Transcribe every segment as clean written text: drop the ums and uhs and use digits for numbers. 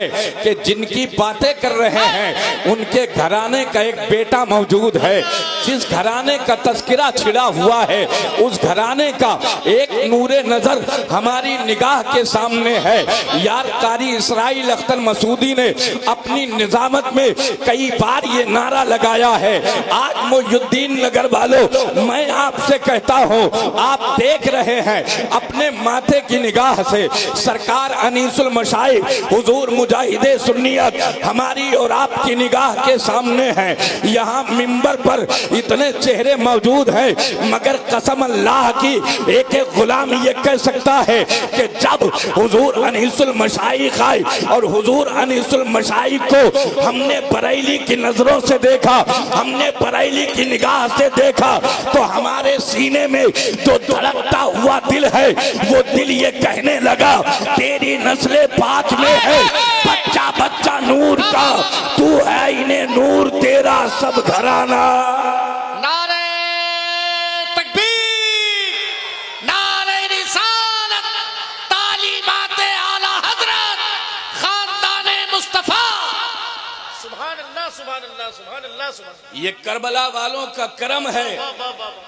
कि जिनकी बातें कर रहे हैं उनके घराने का एक बेटा मौजूद है। जिस घराने का तस्करा छिड़ा हुआ है उस घराने का एक नूरे नजर हमारी निगाह के सामने है। यार कारी इसराइल अख्तर मसूदी ने अपनी निजामत में कई बार ये नारा लगाया है। आज मोहिउद्दीन नगर वालों, मैं आपसे कहता हूँ, आप देख रहे हैं अपने माथे की निगाह से सरकार अनीसुल मशाइख हुजूर मुजाहिदे सुन्नियत हमारी और आपकी निगाह के सामने है। यहाँ मिंबर पर इतने चेहरे मौजूद हैं, मगर कसम अल्लाह की एक एक गुलाम ये कह सकता है कि जब हुजूर अनीसुल मशाइख आए और हुजूर अनीसुल मशाइख को हमने बरेली की नजरों से देखा, हमने बरेली की निगाह से देखा, तो हमारे सीने में जो धड़कता हुआ दिल है वो दिल ये कहने लगा तेरी नस्ले पाक में है बच्चा बच्चा नूर का, तू है इन्हें नूर तेरा सब घराना। नारे तकबीर, नारे रिसालत, तालीमाते आला हजरत, खानदाने मुस्तफा। सुभान अल्लाह, सुभान अल्लाह, सुभान अल्लाह, सुभान। ये करबला वालों का करम है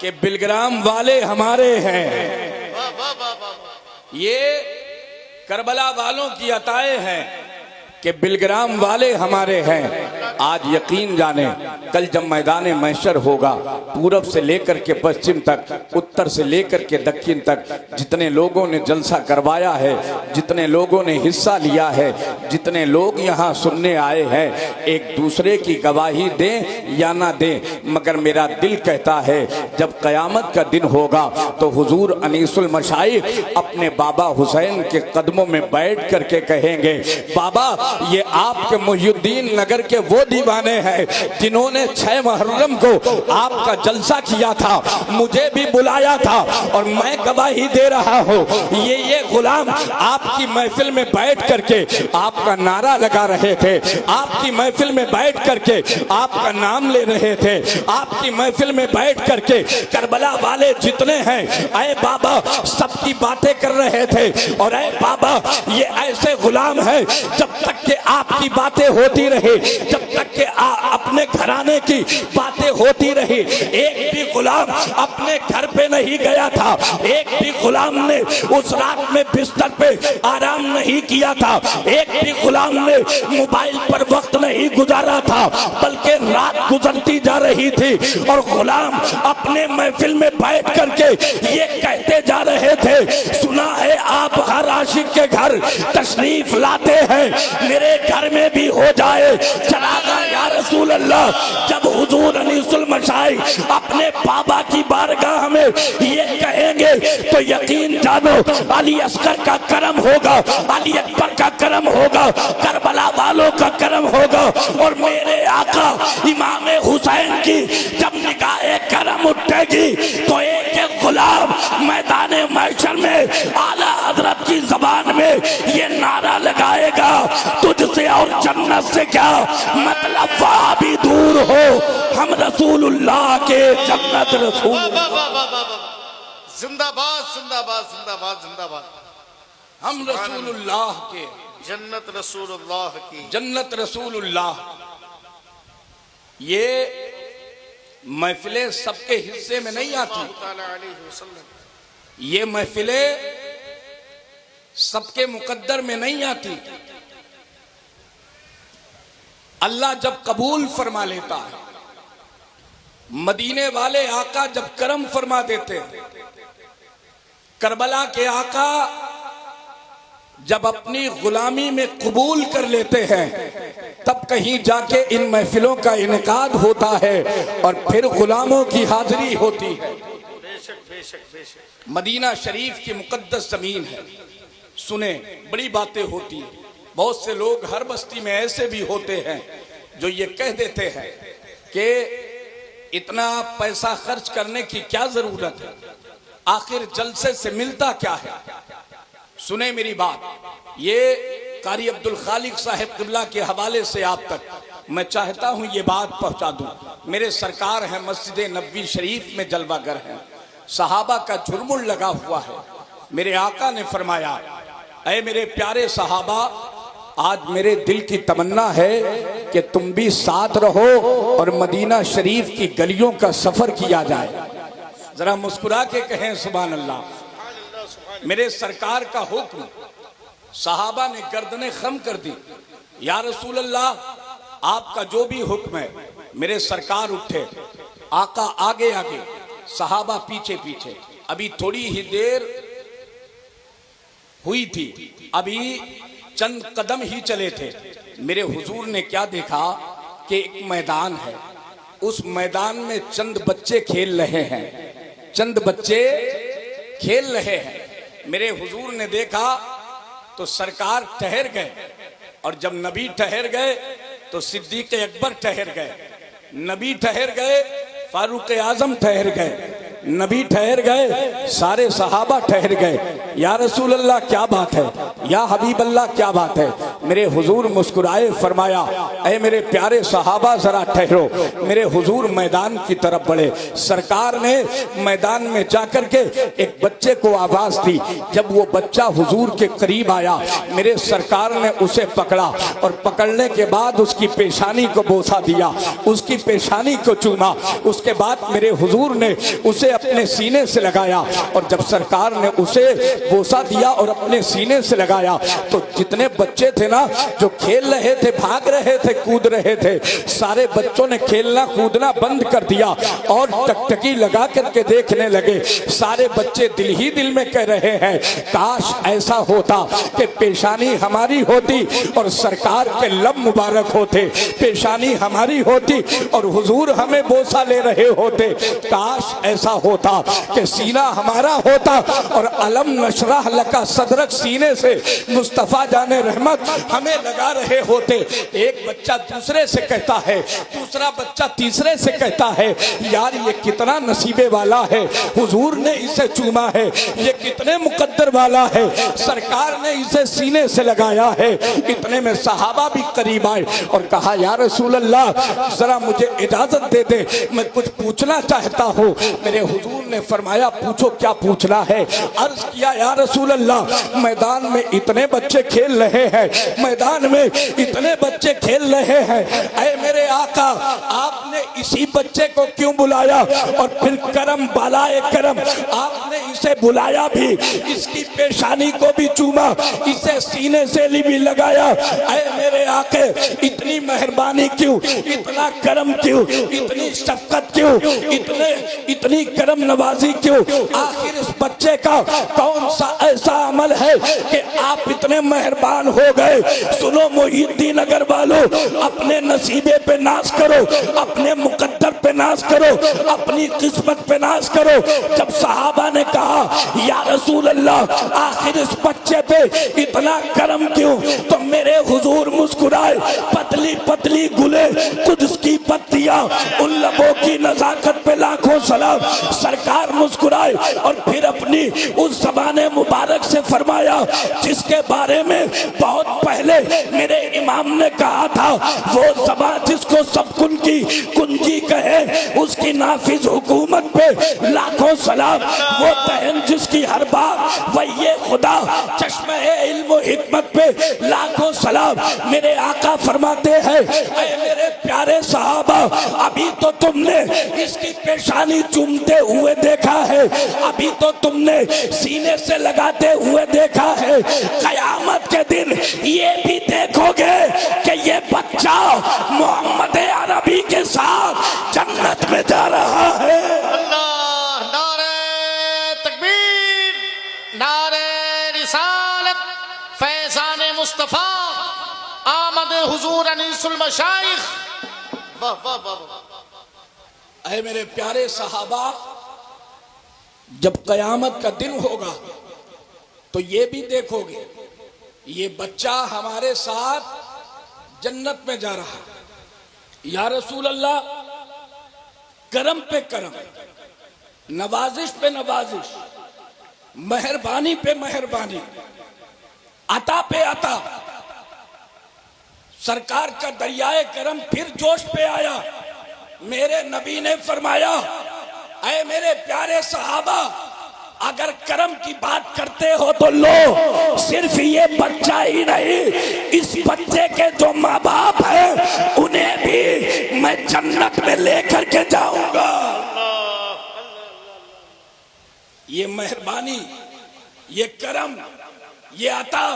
कि बिलग्राम वाले हमारे हैं। ये करबला वालों की अताएं हैं कि बिलग्राम वाले हमारे हैं। आज यकीन जाने कल जब मैदान महशर होगा, पूरब से लेकर के पश्चिम तक, उत्तर से लेकर के दक्षिण तक जितने लोगों ने जलसा करवाया है, जितने लोगों ने हिस्सा लिया है, जितने लोग यहाँ सुनने आए हैं, एक दूसरे की गवाही दें या ना दें, मगर मेरा दिल कहता है जब क़यामत का दिन होगा तो हुजूर अनीसुल मशाइख अपने बाबा हुसैन के कदमों में बैठ करके कहेंगे, बाबा ये आपके मोहिउद्दीन नगर के वो दीवाने हैं जिन्होंने 6 मुहर्रम को आपका जलसा किया था, मुझे भी बुलाया था और मैं गवाही दे रहा हूँ। ये गुलाम आपकी महफिल में बैठ करके आपका नारा लगा रहे थे, आपकी महफिल में बैठ करके आपका नाम ले रहे थे, आपकी महफिल में बैठ करके करबला वाले जितने हैं ऐ बाबा सबकी बातें कर रहे थे। और ऐ बाबा ये ऐसे गुलाम है जब तक कि आपकी बातें होती रही, जब तक कि अपने घराने की बातें होती रही, एक भी गुलाम अपने घर पे नहीं गया था, एक भी गुलाम ने उस रात में बिस्तर पे आराम नहीं किया था, एक भी गुलाम ने मोबाइल पर वक्त नहीं गुजारा था, बल्कि रात गुजरती जा रही थी और गुलाम अपने महफिल में बैठ करके ये कहते जा रहे थे, सुना है आप हर आशिक के घर तशरीफ लाते हैं, मेरे घर में भी हो जाए चरागा या रसूल अल्लाह। जब हुजूर अनीसुल मशाइख अपने बाबा की बारगाह में ये कहेंगे तो यकीन जानो अली असगर का करम होगा, अली अकबर का करम होगा, करबला वालों का करम होगा। और मेरे आका इमाम हुसैन की जब निगाहे करम उठेगी तो एक एक गुलाम मैदान महशर में आला हजरत की जबान में ये नारा लगाएगा, तुझसे और जन्नत से क्या मतलब, वहाँ भी दूर हो हम रसूलुल्लाह के जन्नत रसूल। जिंदाबाद जिंदाबाद जिंदाबाद जिंदाबाद, हम रसूलुल्लाह के जन्नत रसूलुल्लाह की, जन्नत रसूलुल्लाह। ये महफिलें सबके हिस्से में नहीं आती, ये महफिलें सबके मुकद्दर में नहीं आती। अल्लाह जब कबूल फरमा लेता है, मदीने वाले आका जब करम फरमा देते हैं, करबला के आका जब अपनी गुलामी में कबूल कर लेते हैं, तब कहीं जाके इन महफिलों का इनकाद होता है और फिर गुलामों की हाजिरी होती है। बेशक बेशक बेशक, मदीना शरीफ की मुकद्दस जमीन है, सुने बड़ी बातें होती हैं। बहुत से लोग हर बस्ती में ऐसे भी होते हैं जो ये कह देते हैं कि इतना पैसा खर्च करने की क्या जरूरत है, आखिर जलसे से मिलता क्या है। सुने मेरी बात, ये कारी अब्दुल खालिक साहिब क़िबला के हवाले से आप तक मैं चाहता हूँ ये बात पहुँचा दूँ। मेरे सरकार हैं, मस्जिद नबवी शरीफ में जलवागर हैं, सहाबा का झुरमुल लगा हुआ है। मेरे आका ने फरमाया, ऐ मेरे प्यारे सहाबा, आज मेरे दिल की तमन्ना है कि तुम भी साथ रहो और मदीना शरीफ की गलियों का सफर किया जाए। जरा मुस्कुरा के कहें सुभान अल्लाह। मेरे सरकार का हुक्म, सहाबा ने गर्दनें खम कर दी, या रसूल अल्लाह आपका जो भी हुक्म है। मेरे सरकार उठे, आका आगे आगे, सहाबा पीछे पीछे। अभी थोड़ी ही देर हुई थी, अभी चंद कदम ही चले थे। मेरे हुजूर ने क्या देखा कि एक मैदान है, उस मैदान में चंद बच्चे खेल रहे हैं, चंद बच्चे खेल रहे हैं। मेरे हुजूर ने देखा तो सरकार ठहर गए, और जब नबी ठहर गए तो सिद्दीक अकबर ठहर गए, नबी ठहर गए, फारूक आजम ठहर गए, नबी ठहर गए, सारे सहाबा ठहर गए। या रसूल अल्लाह क्या बात है, या हबीब अल्लाह क्या बात है। मेरे हुजूर मुस्कुराए, फरमाया ऐ मेरे प्यारे सहाबा जरा ठहरो। मेरे हुजूर मैदान की तरफ बढ़े। सरकार ने मैदान में जाकर के एक बच्चे को आवाज दी। जब वो बच्चा हुजूर के करीब आया, मेरे सरकार ने उसे पकड़ा, और पकड़ने के बाद उसकी पेशानी को बोसा दिया, उसकी पेशानी को चूमा। उसके बाद मेरे हुजूर ने उसे अपने सीने से लगाया, और जब सरकार ने उसे बोसा दिया और अपने सीने से लगाया, तो जितने बच्चे थे ना जो खेल रहे थे, भाग रहे थे, कूद रहे थे, सारे बच्चों ने खेलना कूदना बंद कर दिया और टकटकी लगा करके देखने लगे। सारे बच्चे दिल ही दिल में कह रहे हैं काश ऐसा होता कि पेशानी हमारी होती और सरकार के लब मुबारक होते, पेशानी हमारी होती और हुजूर हमें बोसा ले रहे होते। काश ऐसा होता कि सीना हमारा होता और अलम नशरह लका सदरक सीने से मुस्तफा जाने रहमत हमें लगा रहे होते। एक बच्चा दूसरे से कहता है, दूसरा बच्चा तीसरे से कहता है यार ये कितना नसीबे वाला है, हुजूर ने इसे चूमा है, ये कितने मुकद्दर वाला है, सरकार ने इसे सीने से लगाया है। इतने में सहाबा भी करीब आए और कहा या रसूल अल्लाह जरा मुझे इजाजत दे दे, मैं कुछ पूछना चाहता हूँ। मेरे हुजूर ने फरमाया पूछो क्या पूछना है। अर्ज किया या रसूल अल्लाह मैदान में इतने बच्चे खेल रहे हैं, मैदान में इतने बच्चे खेल रहे हैं, ऐ मेरे आका आपने इसी बच्चे को क्यों बुलाया और फिर करम बालाए करम आपने इसे बुलाया भी, इसकी पेशानी को भी चूमा, इसे सीने से भी लगाया। ऐ मेरे आके इतनी मेहरबानी क्यों, इतना करम क्यों, इतनी शफकत क्यों, इतनी करम नवाजी क्यों। आखिर इस बच्चे का कौन सा ऐसा अमल है कि आप इतने मेहरबान हो गए। सुनो मोहिद्दीन नगर वालों, अपने नसीबे पे नाज करो, अपने मुकद्दर पे नाज करो, अपनी किस्मत पे नाज करो। जब सहाबा ने कहा या रसूल अल्लाह आखिर इस बच्चे पे इतना करम क्यों, तो मेरे हुजूर मुस्कुराए, पतली पतली गुले कुद्स की पत्तियां, उन लबों की नजाकत पे लाखों सलाम। सरकार मुस्कुराए और फिर अपनी उस ज़बाने मुबारक से फरमाया जिसके बारे में बहुत पहले मेरे इमाम ने कहा था, वो ज़बान जिसको सब कुन की कुंजी कहे, उसकी नाफिज हुकूमत पे लाखों सलाम। वो बहन जिसकी हर बात वही खुदा चश्मे इल्म हिकमत पे लाखों सलाम। मेरे आका फरमाते हैं ऐ मेरे प्यारे सहाबा अभी तो तुमने इसकी पेशानी चूमते हुए देखा है, अभी तो तुमने सीने से लगाते हुए देखा है, कयामत के दिन ये भी देखोगे कि ये बच्चा मोहम्मद अरबी के साथ जन्नत में जा रहा है। अल्लाह, नारे तकबीर, नारे रिसालत, फैज़ान मुस्तफा, आमद हुजूर अनीसुल मशाइख। वाह वाह वाह। ऐ मेरे प्यारे सहाबा जब कयामत का दिन होगा तो ये भी देखोगे ये बच्चा हमारे साथ जन्नत में जा रहा है। या रसूल अल्लाह करम पे करम, नवाजिश पे नवाजिश, मेहरबानी पे मेहरबानी, अता पे अता। सरकार का दरियाए करम फिर जोश पे आया। मेरे नबी ने फरमाया ऐ मेरे प्यारे सहाबा अगर कर्म की बात करते हो तो लो, सिर्फ ये बच्चा ही नहीं, इस बच्चे के जो माँ बाप हैं उन्हें भी मैं जन्नत में लेकर के जाऊंगा। ये मेहरबानी, ये करम, ये अता।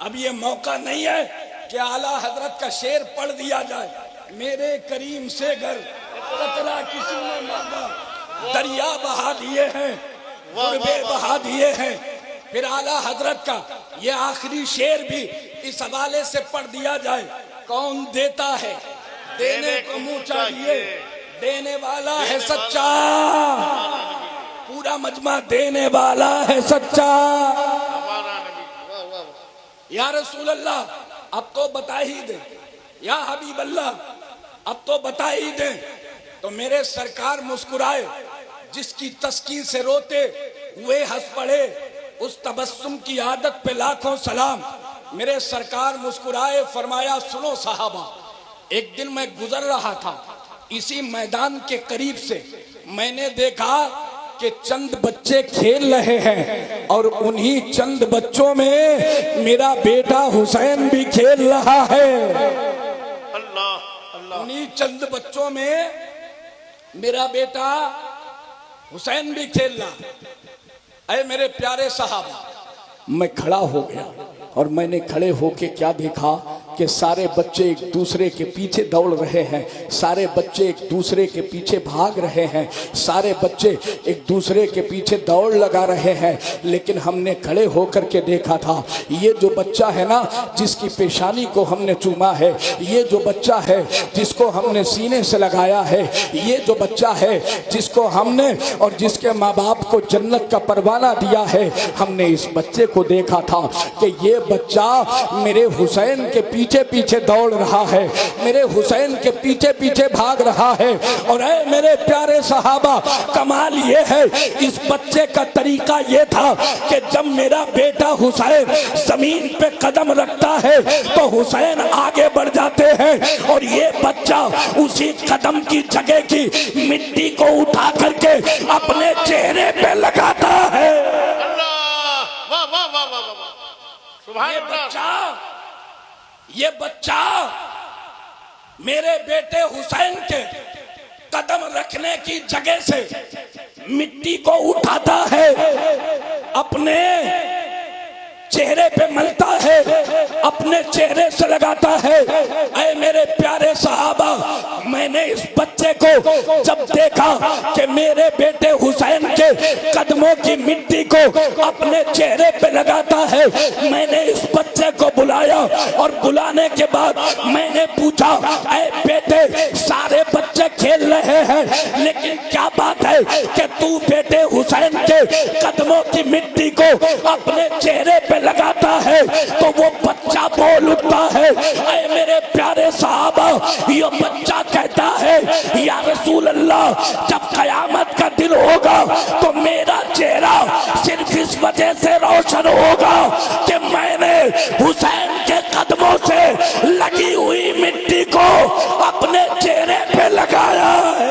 अब ये मौका नहीं है कि आला हजरत का शेर पढ़ दिया जाए, मेरे करीम से घर कतरा किसी ने मांगा, दरिया बहा दिए हैं, गुरबे बहा दिए हैं। फिर आला हजरत का ये आखिरी शेर भी इस हवाले से पढ़ दिया जाए, कौन देता है देने को मुंह चाहिए, देने वाला है सच्चा, पूरा मजमा देने वाला है सच्चा। या रसूल अल्लाह, अब तो बता ही दे, या हबीब अल्लाह अब तो बता ही दे। तो मेरे सरकार मुस्कुराए, जिसकी तस्कीर से रोते हुए हंस पड़े, उस तबस्सुम की आदत पे लाखों सलाम। मेरे सरकार मुस्कुराए, फरमाया सुनो साहबा, एक दिन मैं गुजर रहा था इसी मैदान के करीब से, मैंने देखा कि चंद बच्चे खेल रहे हैं और उन्हीं चंद बच्चों में मेरा बेटा हुसैन भी खेल रहा है। अल्लाह अल्लाह। उन्हीं चंद बच्चों में मेरा बेटा हुसैन भी खेल रहा। अरे मेरे प्यारे साहब, मैं खड़ा हो गया और मैंने खड़े होके क्या देखा कि सारे बच्चे एक दूसरे के पीछे दौड़ रहे हैं, सारे बच्चे एक दूसरे के पीछे भाग रहे हैं, सारे बच्चे एक दूसरे के पीछे दौड़ लगा रहे हैं। लेकिन हमने खड़े होकर के देखा था, ये जो बच्चा है ना, जिसकी पेशानी को हमने चूमा है, ये जो बच्चा है जिसको हमने सीने से लगाया है, ये जो बच्चा है जिसको हमने और जिसके माँ बाप को जन्नत का परवाना दिया है, हमने इस बच्चे को देखा था कि ये बच्चा मेरे हुसैन के पीछे पीछे दौड़ रहा है, मेरे हुसैन के पीछे पीछे भाग रहा है। और ऐ मेरे प्यारे सहाबा, कमाल ये है, इस बच्चे का तरीका ये था कि जब मेरा बेटा हुसैन जमीन पे कदम रखता है तो हुसैन आगे बढ़ जाते हैं और ये बच्चा उसी कदम की जगह की मिट्टी को उठा करके अपने चेहरे पे लगाता है। ये बच्चा मेरे बेटे हुसैन के कदम रखने की जगह से मिट्टी को उठाता है, अपने चेहरे पे मलता है, अपने चेहरे से लगाता है। ऐ मेरे प्यारे साहबा, मैंने इस बच्चे को जब देखा कि मेरे बेटे हुसैन के कदमों की मिट्टी को अपने चेहरे पे लगाता है, मैंने इस बच्चे को बुलाया और बुलाने के बाद मैंने पूछा, ऐ बेटे सारे बच्चे खेल रहे हैं, लेकिन क्या बात है कि तू बेटे हुसैन के कदमों की मिट्टी को अपने चेहरे पे लगाता है? तो वो बच्चा बोल उठता है, ऐ मेरे प्यारे साहबा, ये बच्चा कहता है, या रसूल अल्लाह, जब कयामत का दिन होगा तो मेरा चेहरा सिर्फ इस वजह से रोशन होगा कि मैंने हुसैन के कदमों से लगी हुई मिट्टी को अपने चेहरे पे लगाया है।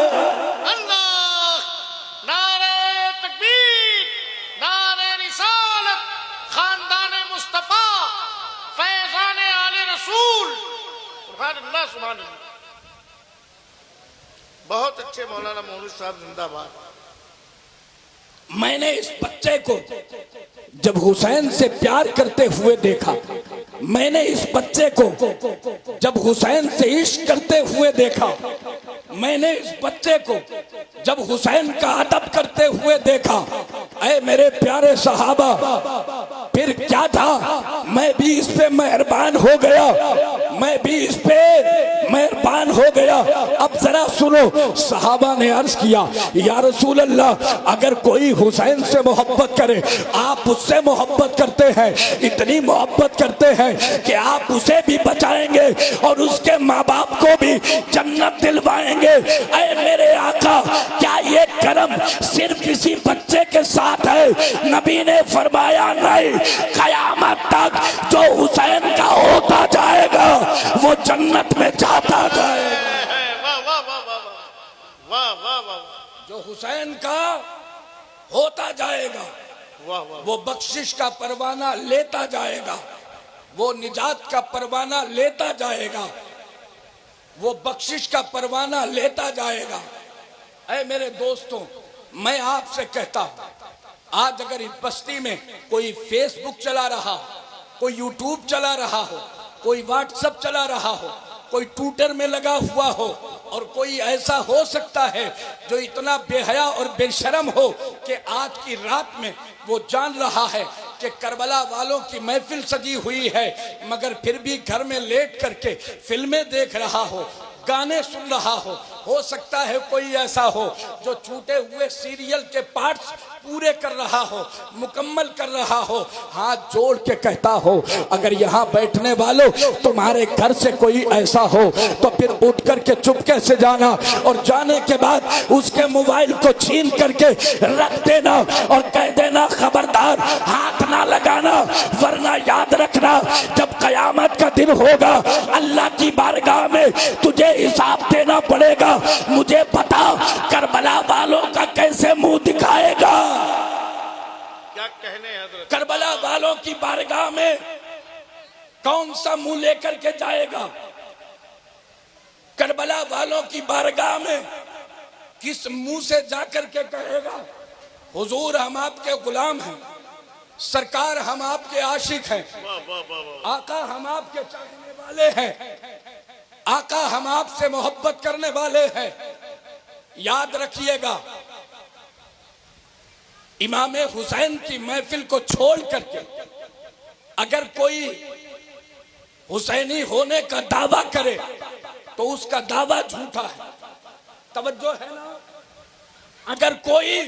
बहुत अच्छे मौलाना मौलवी साहब, जिंदाबाद। मैंने इस बच्चे को जब हुसैन से प्यार करते हुए देखा, मैंने इस बच्चे को जब हुसैन से इश्क करते हुए देखा, मैंने इस बच्चे को जब हुसैन का अदब करते हुए देखा, ऐ मेरे प्यारे सहाबा, फिर क्या था, मैं भी इस पे मेहरबान हो गया, मैं भी इस पे मेहरबान हो गया। अब जरा सुनो, सहाबा ने अर्ज किया, या रसूल अल्लाह, अगर कोई हुसैन से मोहब्बत करे, आप उससे मोहब्बत करते हैं, इतनी मोहब्बत करते हैं कि आप उसे भी बचाएंगे और उसके माँ बाप को भी जन्नत दिलवाएंगे। ऐ मेरे आका, क्या ये करम सिर्फ किसी बच्चे के साथ है? नबी ने फरमाया नहीं, कयामत तक जो हुसैन का होता जाएगा वो जन्नत में जाता जाएगा। जो हुसैन का होता जाएगा, वाह वाह वो बख्शिश का परवाना लेता जाएगा, वो निजात का परवाना लेता जाएगा, वो बख्शिश का परवाना लेता जाएगा। ऐ मेरे दोस्तों, मैं आपसे कहता हूं, आज अगर इस बस्ती में कोई फेसबुक चला रहा, कोई यूट्यूब चला रहा हो, कोई व्हाट्सएप चला रहा हो, कोई ट्विटर में लगा हुआ हो, और कोई ऐसा हो सकता है जो इतना बेहया और बेशरम हो कि आज की रात में वो जान रहा है कि करबला वालों की महफिल सजी हुई है, मगर फिर भी घर में लेट करके फिल्में देख रहा हो, गाने सुन रहा हो सकता है कोई ऐसा हो जो छूटे हुए सीरियल के पार्ट्स पूरे कर रहा हो, मुकम्मल कर रहा हो। हाथ जोड़ के कहता हो, अगर यहाँ बैठने वालों तुम्हारे घर से कोई ऐसा हो तो फिर उठ करके चुपके से जाना, और जाने के बाद उसके मोबाइल को छीन करके रख देना और कह देना, खबरदार हाथ ना लगाना, वरना याद रखना जब कयामत का दिन होगा अल्लाह की बारगाह में तुझे हिसाब देना पड़ेगा। मुझे पता करबला वालों का कैसे मुंह दिखाएगा। क्या कहने हैं हजरत। करबला वालों की बारगाह में कौन सा मुंह लेकर के जाएगा। करबला वालों की बारगाह में किस मुंह से जाकर के कहेगा, हुजूर हम आपके गुलाम हैं, सरकार हम आपके आशिक हैं, वाह वाह वाह वाह। आका हम आपके चाहने वाले हैं, आका हम आपसे मोहब्बत करने वाले हैं। याद रखिएगा, इमाम हुसैन की महफिल को छोड़ करके अगर कोई हुसैनी होने का दावा करे तो उसका दावा झूठा है। तवज्जो है ना। अगर कोई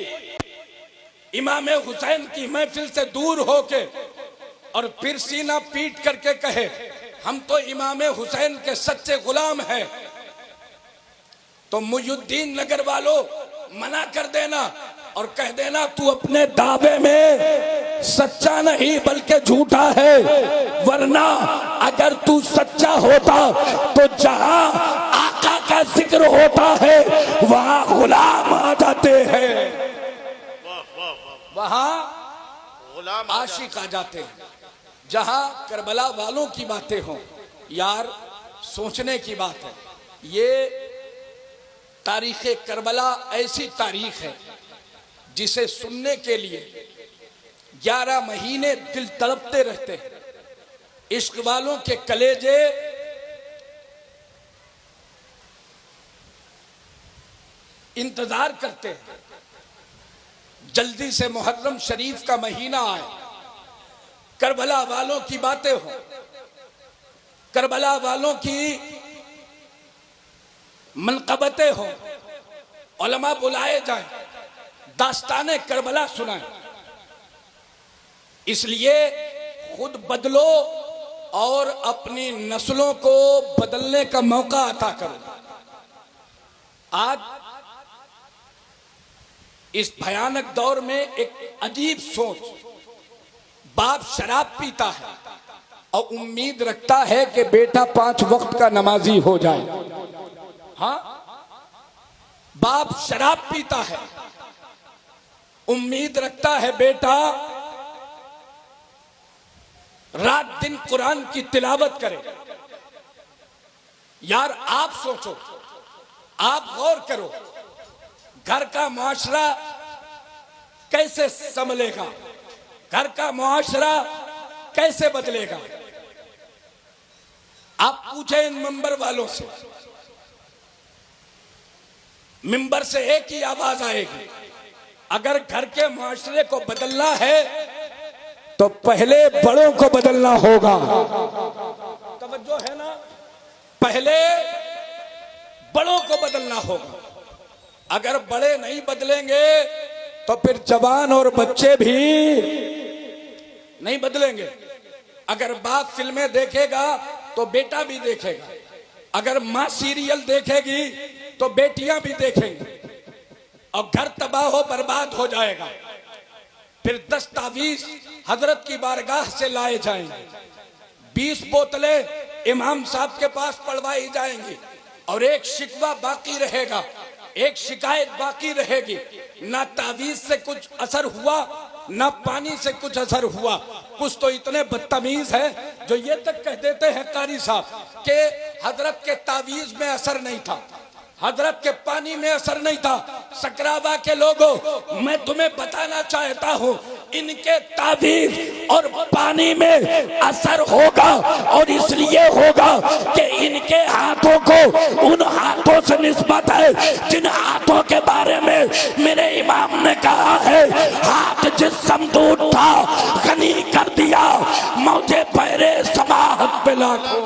इमाम हुसैन की महफिल से दूर होके और फिर सीना पीट करके कहे हम तो इमाम हुसैन के सच्चे गुलाम हैं, तो मुयुद्दीन नगर वालों मना कर देना और कह देना तू अपने दावे में सच्चा नहीं बल्कि झूठा है, वरना अगर तू सच्चा होता तो जहां आका का जिक्र होता है वहां गुलाम आ जाते हैं, वाह वाह वाह। वहां गुलाम आशिक आ जाते हैं। जहां करबला वालों की बातें हों, यार सोचने की बात है। ये तारीख करबला ऐसी तारीख है जिसे सुनने के लिए 11 महीने दिल तड़पते रहते हैं। इश्क वालों के कलेजे इंतजार करते हैं जल्दी से मुहर्रम शरीफ का महीना आए, करबला वालों की बातें हो, करबला वालों की मनकबतें हो, उलमा बुलाए जाएं, दास्ताने करबला सुनाएं। इसलिए खुद बदलो और अपनी नस्लों को बदलने का मौका अता करो। आज इस भयानक दौर में एक अजीब सोच, बाप शराब पीता है और उम्मीद रखता है कि बेटा 5 वक्त का नमाजी हो जाए। हाँ, बाप शराब पीता है, उम्मीद रखता है बेटा रात दिन कुरान की तिलावत करे। यार आप सोचो, आप गौर करो, घर का मुआशरा कैसे संभलेगा, घर का मुआशरा कैसे बदलेगा। आप पूछे इन मिंबर वालों से, मिंबर से एक ही आवाज आएगी, अगर घर के मुआशरे को बदलना है तो पहले बड़ों को बदलना होगा। तवज्जो है ना, पहले बड़ों को बदलना होगा। अगर बड़े नहीं बदलेंगे तो फिर जवान और बच्चे भी नहीं बदलेंगे। अगर बाप फिल्में देखेगा तो बेटा भी देखेगा, अगर माँ सीरियल देखेगी तो बेटियां भी देखेंगी, और घर तबाह हो बर्बाद हो जाएगा। फिर 10 तावीज हजरत की बारगाह से लाए जाएंगे, 20 बोतलें इमाम साहब के पास पढ़वाई जाएंगी, और एक शिकवा बाकी रहेगा, एक शिकायत बाकी रहेगी। ना तावीज से कुछ असर हुआ, ना पानी से कुछ असर हुआ। कुछ तो इतने बदतमीज है जो ये तक कह देते हैं कारी साहब कि हजरत के तावीज में असर नहीं था, हजरत के पानी में असर नहीं था। सकरावा के लोगों, मैं तुम्हें बताना चाहता हूँ, इनके तावीज और पानी में असर होगा, और इसलिए होगा कि इनके हाथों को उन हाथों से निस्बत है जिन हाथों के बारे में मेरे इमाम ने कहा है, हाथ जिस समदूत था गनी कर दिया, मौजे पैरे समाहत पे लाखों।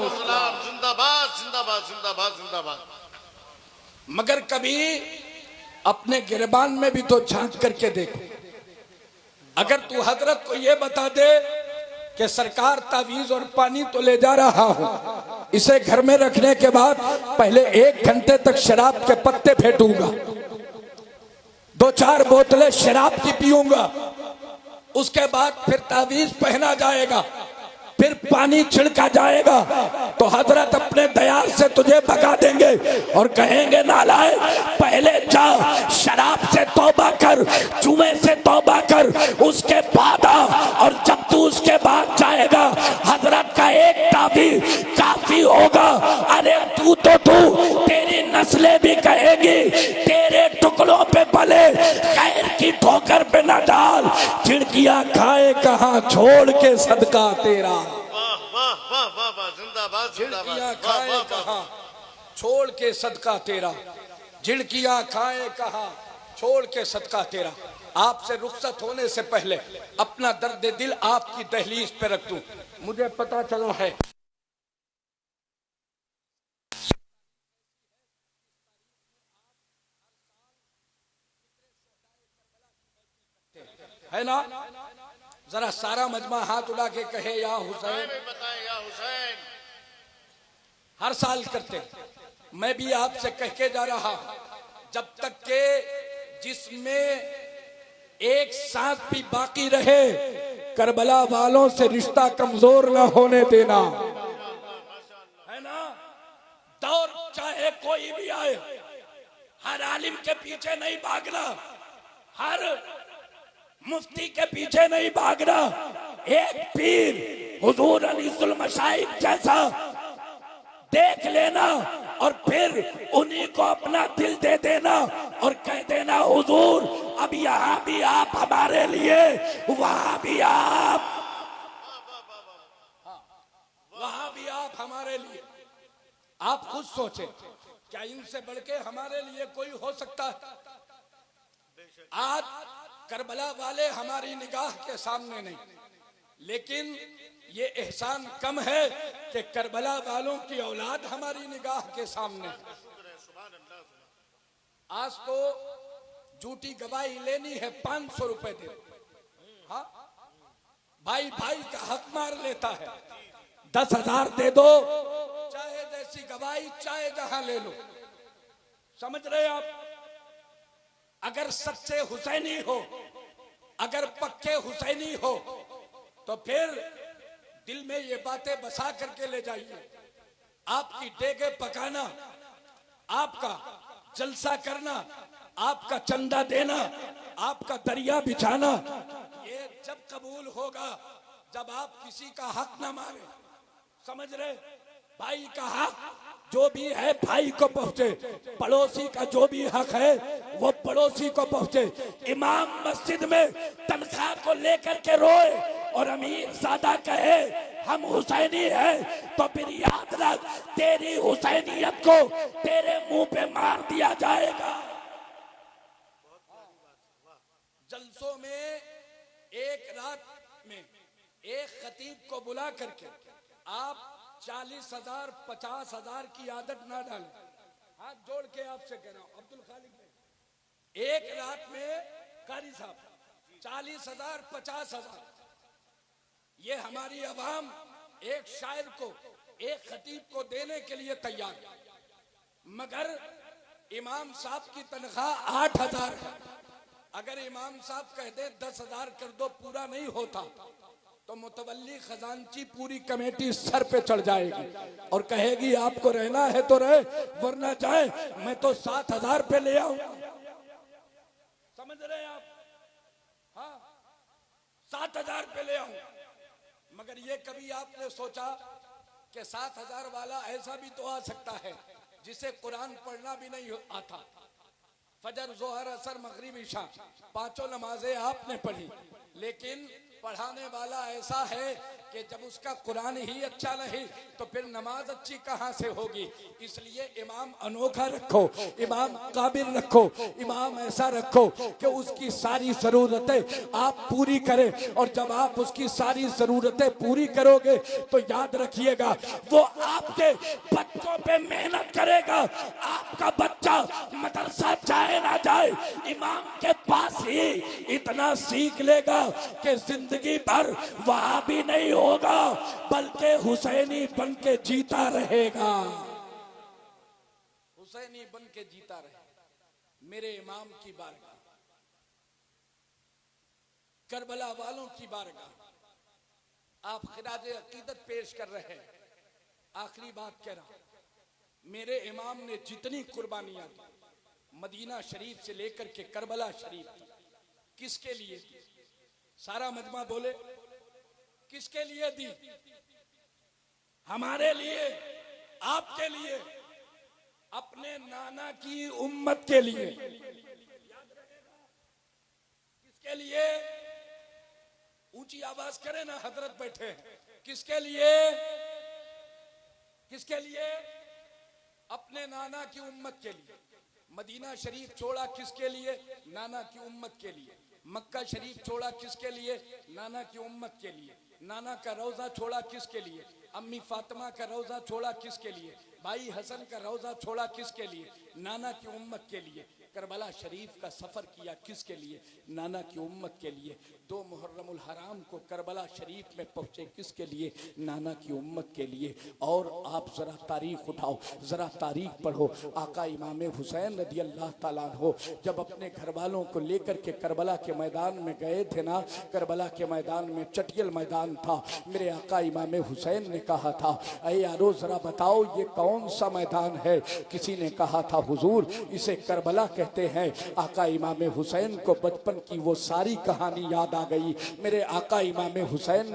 जिंदाबाद जिंदाबाद जिंदाबाद जिंदाबाद। मगर कभी अपने गिरबान में भी तो झांक करके देखो। अगर तू हजरत को ये बता दे कि सरकार तावीज और पानी तो ले जा रहा हूं, इसे घर में रखने के बाद पहले 1 घंटे तक शराब के पत्ते फेंटूंगा, 2-4 बोतलें शराब की पीऊंगा, उसके बाद फिर तावीज पहना जाएगा, फिर पानी छिड़का जाएगा, तो हजरत अपने दयाल से तुझे भगा देंगे और कहेंगे नालायक, पहले जा शराब से तौबा कर, जुए से तौबा कर, उसके बाद आ, और जब तू उसके बाद जाएगा हजरत का एक तावीज काफी होगा। अरे तू तेरी नस्लें भी कहेगी, तेरे टुकड़ों पे पले खैर की ठोकर पे न डाल, खिड़कियां खाए कहाँ छोड़ के सदका तेरा। झिड़कियां खाए कहाँ छोड़ के सदका तेरा, झिड़कियां खाए कहाँ छोड़ के सदका तेरा। आपसे रुखसत होने से पहले अपना दर्द दिल आपकी दहलीज पे रख दूं। मुझे पता चला है ना, जरा सारा मजमा हाथ उड़ा के कहे या हुसैन। या हुसैन। हर साल करते, मैं भी आपसे कह के जा रहा हूं, जब तक के जिसमें एक सांस भी बाकी रहे करबला वालों से रिश्ता कमजोर न होने देना, है ना। दौर चाहे कोई भी आए, हर आलिम के पीछे नहीं भागना, हर मुफ्ती के पीछे नहीं भागना। एक पीर हुजूर अनीसुल मशाइख जैसा देख लेना और फिर उन्हीं को अपना दिल दे देना और कह देना हुजूर अब यहाँ भी आप हमारे लिए, वहां भी आप, वहां भी आप हमारे लिए। आप खुद सोचे, क्या इनसे बढ़ के हमारे लिए कोई हो सकता है? आज करबला वाले हमारी निगाह के सामने नहीं, लेकिन ये एहसान कम है कि करबला वालों की औलाद हमारी निगाह के सामने। आज तो झूठी गवाही लेनी है 500 रुपए दे, हाँ भाई भाई का हक मार लेता है, 10,000 दे दो, चाहे जैसी गवाही चाहे जहां ले लो। समझ रहे आप? अगर सच्चे हुसैनी हो, अगर पक्के हुसैनी हो, तो फिर दिल में ये बातें बसा करके ले जाइए। आपकी डेगे पकाना, आपका जलसा करना, आपका चंदा देना, आपका दरिया बिछाना, ये जब कबूल होगा जब आप किसी का हक ना मारे। समझ रहे? भाई का हक जो भी है भाई को पहुंचे, पड़ोसी का जो भी हक है वो पड़ोसी को पहुंचे। इमाम मस्जिद में तनख्वाह को लेकर के रोए और अमीर सादा कहे हम हुसैनी हैं, तो फिर याद रख तेरी हुसैनियत को तेरे मुंह पे मार दिया जाएगा। जलसों में एक रात में एक खतीब को बुला करके आप 40,000 50,000 की आदत ना डालें। हाथ जोड़ के आपसे कह रहा हूं, अब्दुल खालिक भाई, एक रात में कारी साहब 40,000 50,000, ये हमारी अवाम एक शायर को, एक खतीब को देने के लिए तैयार है, मगर इमाम साहब की तनख्वाह 8,000 है। अगर इमाम साहब कह दे 10,000 कर दो, पूरा नहीं होता, तो मुतवल्ली खजांची पूरी कमेटी सर पे चढ़ जाएगी और कहेगी आपको रहना है तो रहे, वरना जाए, मैं तो 7,000 पे ले आऊं। समझ रहे हैं आप? हाँ, 7,000 पे ले आऊं, मगर ये कभी आपने सोचा कि 7,000 वाला ऐसा भी तो आ सकता है जिसे कुरान पढ़ना भी नहीं आता। फजर, जोहर, असर, मगरिब, इशा, पांचों नमाजें आपने पढ़ी, लेकिन पढ़ाने वाला ऐसा है कि जब उसका कुरान ही अच्छा नहीं तो फिर नमाज अच्छी कहां से होगी। इसलिए इमाम अनोखा रखो, इमाम काबिल रखो, इमाम ऐसा रखो कि उसकी सारी जरूरतें आप पूरी करें। और जब आप उसकी सारी जरूरतें पूरी करोगे तो याद रखिएगा वो आपके बच्चों पे मेहनत करेगा। आपका बच्चा मदरसा जाए ना जाए, इमाम के पास ही इतना सीख लेगा कि जिंदगी भर वहां भी नहीं होगा, बल्कि हुसैनी बन के जीता रहेगा। हुसैनी बन के जीता रहेगा। मेरे इमाम की बारगाह, करबला वालों की बारगाह, आप खिराज अकीदत पेश कर रहे हैं। आखिरी बात कह रहा हूं, मेरे इमाम ने जितनी कुर्बानियां दी मदीना शरीफ से लेकर के करबला शरीफ की, किसके लिए दी? सारा मजमा बोले, किसके लिए दी? हमारे लिए, आपके लिए, अपने नाना की उम्मत के लिए। किसके लिए? ऊंची आवाज करें ना, हजरत बैठे हैं। किसके लिए? किसके लिए? अपने नाना की उम्मत के लिए। मदीना शरीफ छोड़ा किसके लिए? नाना की उम्मत के लिए। मक्का शरीफ छोड़ा किसके लिए? नाना की उम्मत के लिए। नाना का रोजा छोड़ा किसके लिए? अम्मी फातिमा का रोजा छोड़ा किसके लिए? भाई हसन का रोजा छोड़ा किसके लिए? नाना की उम्मत के लिए। करबला शरीफ का सफर किया किसके लिए? नाना की उम्मत के लिए। 2 मुहर्रमुल हराम को करबला शरीफ में पहुंचे किसके लिए? नाना की उम्मत के लिए। और आप जरा तारीख उठाओ, जरा तारीख पढ़ो। आका इमाम हुसैन रज़ी अल्लाह ताला अन्हु जब अपने घर वालों को लेकर के करबला के मैदान में गए थे ना, करबला के मैदान में चटियल मैदान था। मेरे आका इमाम हुसैन ने कहा था, अरे यारो जरा बताओ ये कौन सा मैदान है? किसी ने कहा था, हुजूर इसे करबला कहते हैं। आका इमाम हुसैन को बचपन की वो सारी कहानी याद आ गई। मेरे आका इमाम हुसैन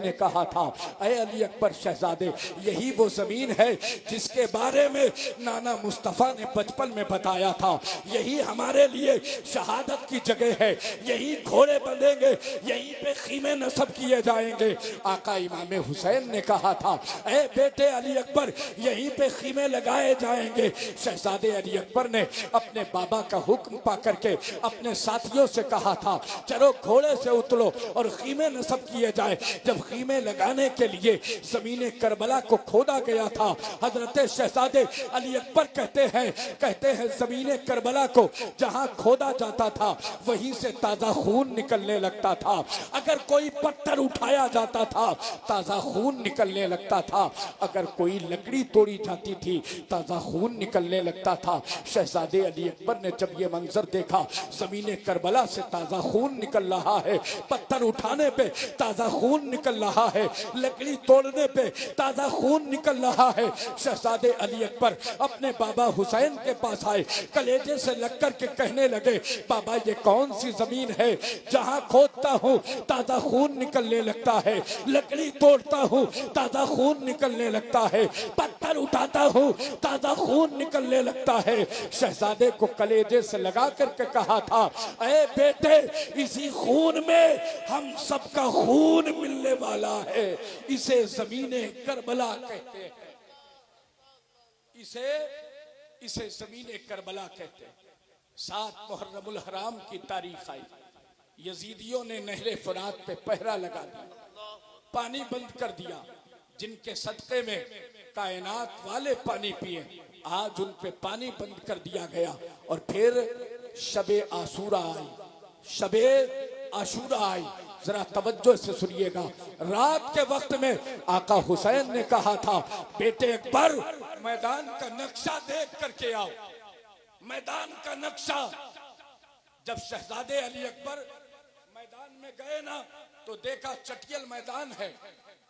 ने कहा था, अरे अली अकबर शहजादे, यही वो जमीन है जिसके बारे में नाना मुस्तफा ने बचपन में बताया था। यही हमारे लिए शहादत की जगह है। यही घोड़े बंधेंगे, यहीं पे खीमे नसब किए जाएंगे। आका इमाम हुसैन ने कहा था, अरे बेटे अली अकबर, यहीं पे खीमे लगाए जाएंगे। शहजादे अली अकबर ने अपने बाबा का हुक्म पा करके अपने साथियों से कहा था, चलो घोड़े से उतरो और खीमे नसब किए जाए। जब खीमे लगाने के लिए जमीन करबला को खोदा गया था, हजरत शहजादे अली अकबर कहते हैं जमीन करबला को जहां खोदा जाता था वहीं से ताजा खून निकलने लगता था। अगर कोई पत्थर उठाया जाता था ताजा खून निकलने लगता था। अगर कोई लकड़ी तोड़ी जाती थी ताजा खून निकलने लगता था। शहजादे अली अकबर ने जब ये मंजर देखा, जमीन करबला से ताजा खून निकल रहा है, पत्थर उठाने पे ताजा खून निकल रहा है, लकड़ी तोड़ने पे ताजा खून निकल रहा है। शहजादे अली अकबर अपने बाबा हुसैन के पास आए, कलेजे से लग कर के कहने लगे, बाबा ये कौन सी जमीन है जहां खोदता हूँ ताजा खून निकलने लगता है, लकड़ी तोड़ता हूँ ताजा खून निकलने लगता है, पत्थर उठाता हूँ ताजा खून निकलने लगता है। शहजादे को कलेजे से लगा करके कहा था, अरे बेटे, इसी खून में हम सबका खून मिलने वाला है। इसे जमीने करबला कहते हैं। इसे जमीने करबला कहते हैं। 7 मुहर्रमुल हराम की तारीख आई, यजीदियों ने नहरे फुरात पे पहरा लगा दिया, पानी बंद कर दिया। जिनके सदक़े में कायनात वाले पानी पिए, आज उन पे पानी बंद कर दिया गया। और फिर शबे आशूरा आई, शबे आशूरा आई। जरा तवज्जो से सुनिएगा। रात के वक्त में आका हुसैन ने कहा था, बेटे अकबर, मैदान का नक्शा देख करके आओ, मैदान का नक्शा। जब शहजादे अली अकबर मैदान में गए ना तो देखा चटियल मैदान है,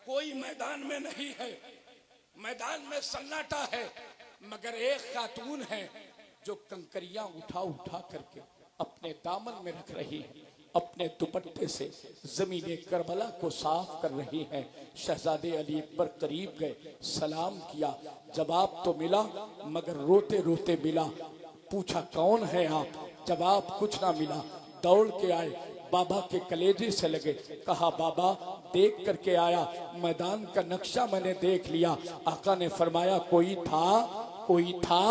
कोई मैदान में नहीं है, मैदान में सन्नाटा है, मगर एक खातून है जो कंकरियां उठा उठा करके अपने दामन में रख रही है, अपने दुपट्टे से जमीन करबला को साफ कर रही है। शहजादे अली अकबर करीब गए, सलाम किया, जवाब तो मिला मगर रोते रोते मिला। पूछा कौन है आप? जवाब कुछ ना मिला। दौड़ के आए, बाबा के कलेजे से लगे, कहा बाबा देख करके आया, मैदान का नक्शा मैंने देख लिया। आका ने फरमाया कोई था? कोई था?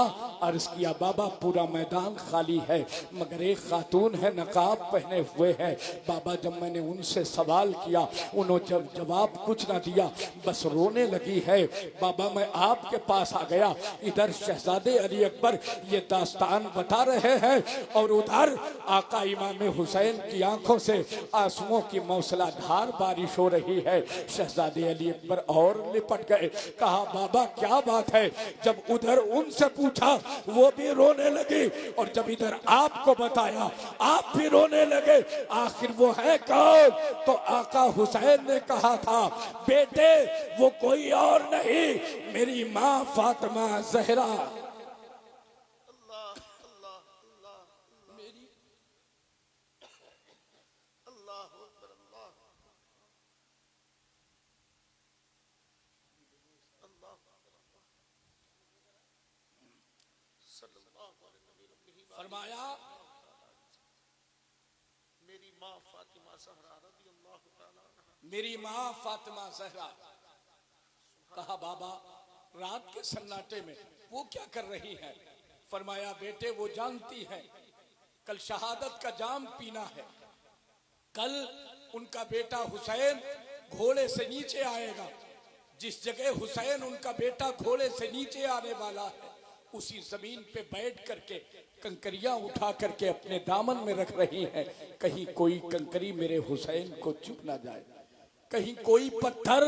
अर्ज किया बाबा पूरा मैदान खाली है मगर एक खातून है नकाब पहने हुए है। बाबा जब मैंने उनसे सवाल किया उन्होंने जब जवाब कुछ ना दिया, बस रोने लगी है। बाबा मैं आपके पास आ गया, इधर शहजादे अली अकबर ये दास्तान बता रहे हैं और उधर आका इमाम हुसैन की आंखों से आंसुओं की मौसलाधार बारिश हो रही है। शहजादे अली अकबर और लिपट गए, कहा बाबा क्या बात है? जब उधर उनसे पूछा वो भी रोने लगी और जब इधर आपको बताया आप भी रोने लगे। आखिर वो है कौन? तो आका हुसैन ने कहा था बेटे वो कोई और नहीं मेरी माँ फातिमा ज़हरा। फरमाया मेरी माँ फातिमा ज़हरा रज़ी अल्लाह तआला अन्हा। मेरी माँ फातिमा ज़हरा। कहा बाबा रात के सन्नाटे में वो क्या कर रही है? फरमाया बेटे वो जानती है कल शहादत का जाम पीना है, कल उनका बेटा हुसैन घोड़े से नीचे आएगा। जिस जगह हुसैन उनका बेटा घोड़े से नीचे आने वाला है उसी जमीन पे बैठ करके कंकरियां उठा करके अपने दामन में रख रही हैं। कहीं कोई कंकरी मेरे हुसैन को चुभ ना जाए, कहीं कोई पत्थर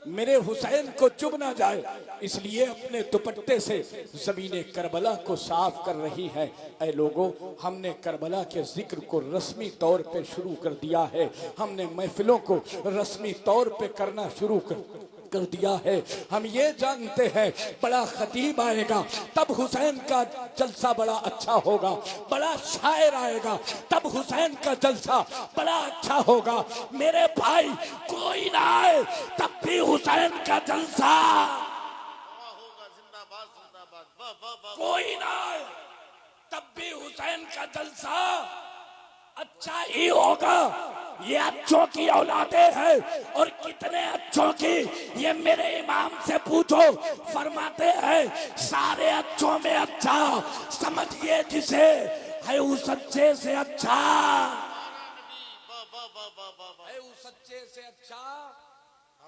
मेरे हुसैन को चुभ ना जाए, इसलिए अपने दुपट्टे से जमीन करबला को साफ कर रही है। ऐ लोगों हमने करबला के जिक्र को रस्मी तौर पे शुरू कर दिया है, हमने महफिलों को रस्मी तौर पे करना शुरू कर दिया है। हम ये जानते हैं बड़ा खतीब आएगा तब हुसैन का जलसा बड़ा अच्छा होगा, बड़ा शायर आएगा तब हुसैन का जलसा बड़ा अच्छा होगा। मेरे भाई कोई ना आए तब भी हुसैन का जलसा होगा। जिंदाबाद जिंदाबाद। वाह वाह वाह। कोई ना आए तब भी हुसैन का जलसा अच्छा ही होगा। ये अच्छों की औलादे हैं और कितने अच्छों की, ये मेरे इमाम से पूछो, फरमाते हैं सारे अच्छों में अच्छा समझिए जिसे है उस सच्चे से अच्छा, वाह वाह वाह वाह वाह वाह। है उस सच्चे से अच्छा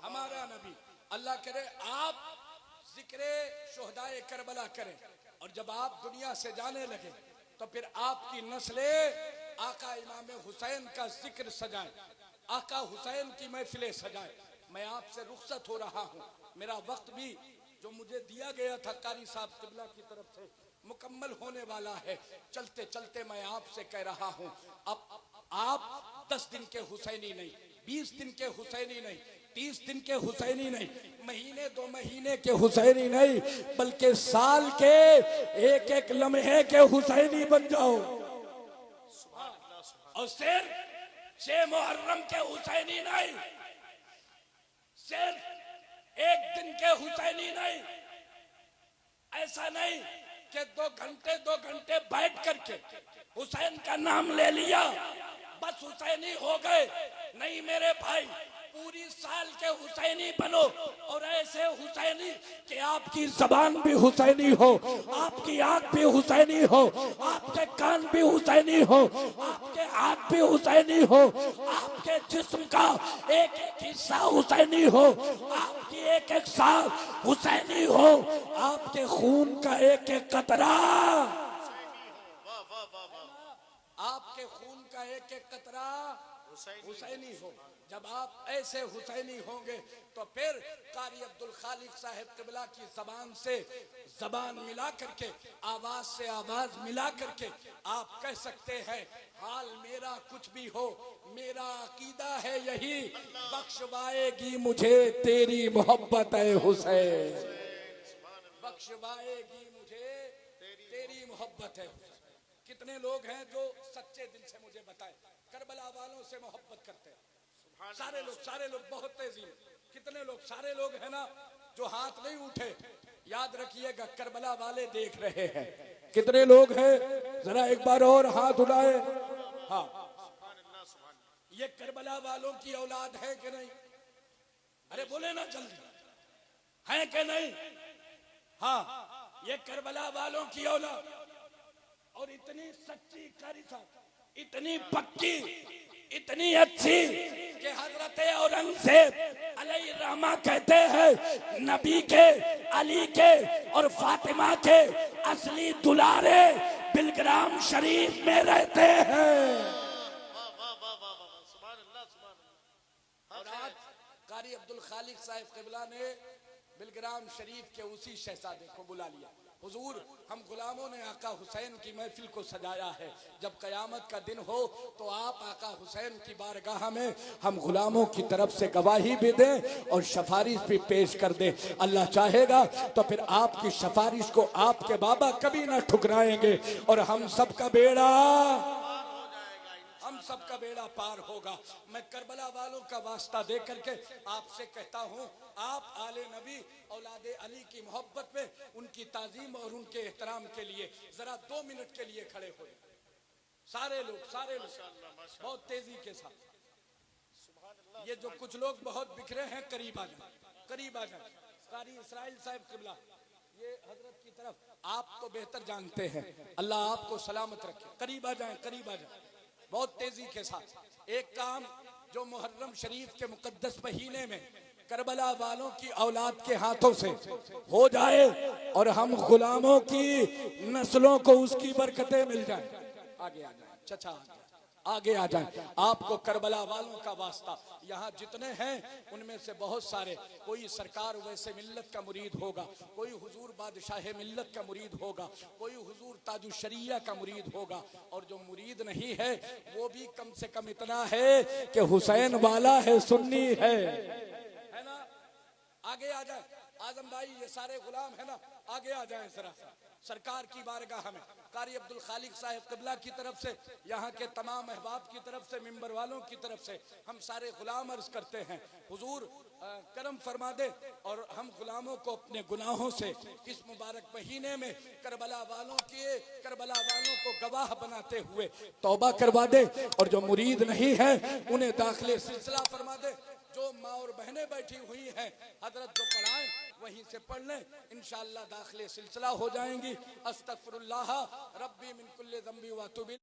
हमारा नबी। अल्लाह करे आप जिक्रे शुहदाए करबला करें और जब आप दुनिया से जाने लगे तो फिर आपकी नस्लें आका इमाम हुसैन का जिक्र सजाए, आका हुसैन की महफिलें सजाए। मैं आपसे रुखसत हो रहा हूँ, मेरा वक्त भी जो मुझे दिया गया था कारी साहब किबला की तरफ से मुकम्मल होने वाला है। चलते चलते मैं आपसे कह रहा हूँ अब आप 10 दिन के हुसैनी नहीं, 20 दिन के हुसैनी नहीं, 30 दिन के हुसैनी नहीं, महीने 2 महीने के हुसैनी नहीं, बल्कि साल के एक एक लम्हे के हुसैनी बन जाओ। और सिर्फ 6 मुहर्रम के हुसैनी नहीं, सिर्फ एक दिन के हुसैनी नहीं। ऐसा नहीं कि 2 घंटे बैठ करके हुसैन का नाम ले लिया बस हुसैनी हो गए। नहीं मेरे भाई, पूरी साल के हुसैनी बनो और ऐसे हुसैनी कि आपकी जबान भी हुसैनी हो, आपकी आंख भी हुसैनी हो, आपके कान भी हुसैनी हो, आपके हाथ भी हुसैनी हो, आपके जिस्म का एक एक हिस्सा हुसैनी हो, आपकी एक एक सांस हुसैनी हो, आपके खून का एक एक कतरा, वाह वाह वाह वाह। आपके खून का एक एक कतरा हुसैनी हो। जब आप ऐसे हुसैनी होंगे तो फिर कारी अब्दुल खालिक साहब किबला की जबान से जबान मिला करके, आवाज से आवाज मिला करके आप कह सकते हैं हाल मेरा कुछ भी हो मेरा अकीदा है यही, बख्शवाएगी मुझे तेरी मोहब्बत है हुसैन, बख्शवाएगी मुझे तेरी तेरी मोहब्बत है। कितने लोग हैं जो सच्चे दिल से मुझे बताएं करबला वालों से मोहब्बत करते हैं? सारे लोग बहुत तेजी में। कितने लोग? सारे लोग हैं ना जो हाथ नहीं उठे? याद रखिएगा करबला वाले देख रहे हैं। कितने लोग हैं जरा एक बार और हाथ उठाए। हाँ, ये करबला वालों की औलाद है कि नहीं? अरे बोले ना जल्दी, है कि नहीं? हाँ, ये करबला वालों की औलाद, और इतनी सच्ची कारिसा, इतनी पक्की, इतनी अच्छी कि हजरत औरंगजेब अलैहिर्रहमा कहते हैं नबी के, अली के और फातिमा के असली दुलारे बिलग्राम शरीफ में रहते हैं। और आज कारी अब्दुल खालिक साहिब क़िबला ने बिलग्राम शरीफ के उसी शहजादे को बुला लिया। हुजूर, हम गुलामों ने आका हुसैन की महफिल को सजाया है। जब कयामत का दिन हो तो आप आका हुसैन की बारगाह में हम गुलामों की तरफ से गवाही भी दें और सिफारिश भी पेश कर दें। अल्लाह चाहेगा तो फिर आपकी सिफारिश को आपके बाबा कभी ना ठुकराएंगे और हम सबका बेड़ा पार होगा। मैं करबला वालों का वास्ता दे करके आपसे कहता हूँ, आप आले नबी औलादे अली की मोहब्बत में उनकी ताजीम और उनके एहतराम के लिए जरा 2 मिनट के लिए खड़े हो। सारे लोग बहुत तेजी के साथ। ये जो कुछ लोग बहुत बिखरे हैं करीब आ जाए। कारी इसराइल साहब क़िबला, ये हजरत की तरफ, आप तो बेहतर जानते हैं। अल्लाह आपको सलामत रखे। करीब आ जाए बहुत तेजी के साथ। एक काम जो मुहर्रम शरीफ के मुकद्दस महीने में करबला वालों की औलाद के हाथों से हो जाए और हम गुलामों की नस्लों को उसकी बरकतें मिल जाए। आगे आ जाए चचा, आगे आ जाए। आपको करबला वालों का वास्ता, यहाँ जितने हैं उनमें से बहुत सारे, कोई सरकार वैसे मिल्लत का मुरीद होगा, कोई हुजूर बादशाह मिल्लत का मुरीद होगा, कोई हुजूर ताजुशरिया का मुरीद होगा, और जो मुरीद नहीं है वो भी कम से कम इतना है कि हुसैन वाला है, सुन्नी है ना? आगे आ जाए आजम भाई, ये सारे गुलाम है ना, आगे आ जाए जरा सरकार की बारगाह में। कारी अब्दुल खालिक साहिब क़िबला की तरफ से, यहाँ के तमाम अहबाब की तरफ से, मिंबर वालों की तरफ से हम सारे गुलाम अर्ज करते हैं, हुजूर करम फरमा दे और हम गुलामों को अपने गुनाहों से इस मुबारक महीने में करबला वालों को गवाह बनाते हुए तौबा करवा दे, और जो मुरीद नहीं है उन्हें दाखिले सिलसिला फरमा दे। जो माँ और बहनें बैठी हुई हैं, हजरत जो पढ़ाएं वहीं से पढ़ लें, इंशाअल्लाह दाखिले सिलसिला हो जाएंगी। अस्तगफिरुल्लाह रब्बी मिन कुल्ली ज़ंबी व अतूबु